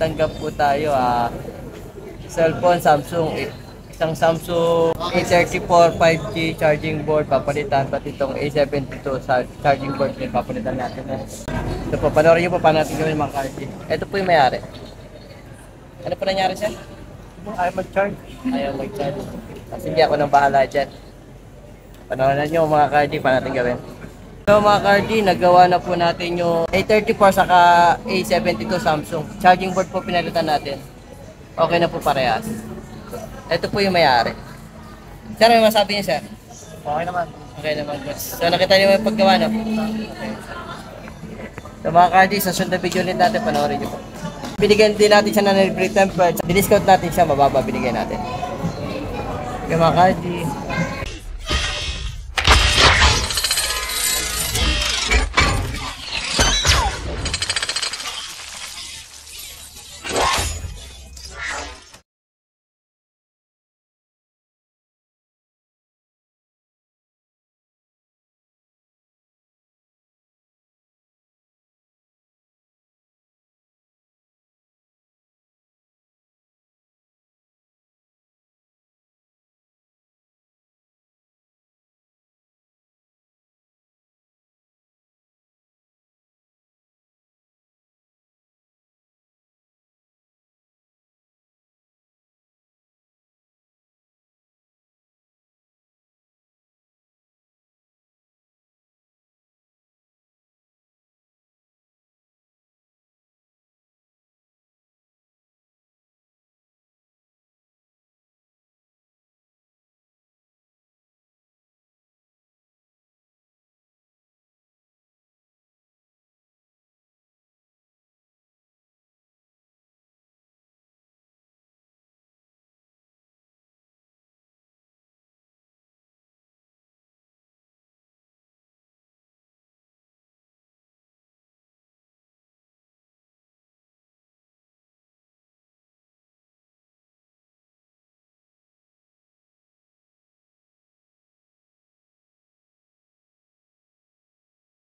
nagtatanggap po tayo. Cellphone, isang Samsung A34 5G charging board papalitan, pati itong A72 sa charging board din papalitan natin. Ito po, panoorin nyo po paano natin gawin mga ka-RD. Ito po yung mayari. Ano po nangyari siya? Ayaw mag-charge. Ayaw mag-charge. Sige, ako nang bahala dyan. Panoorin nyo mga ka-RD paano natin gawin. So mga ka-RD, nagawa na po natin yung A34 saka A72 Samsung. Charging board po pinalitan natin. Okay na po parehas. Ito po yung may-ari. Sir, may masabi niyo, sir? Okay naman. Okay naman, boss. So, nakita niyo yung paggawa, no? Okay. So, mga ka-RD, sa sunod na video ulit natin, panoorin niyo po. Binigyan din natin siya ng libre temper. Discount natin siya, mababa binigyan natin. Okay, mga ka-RD.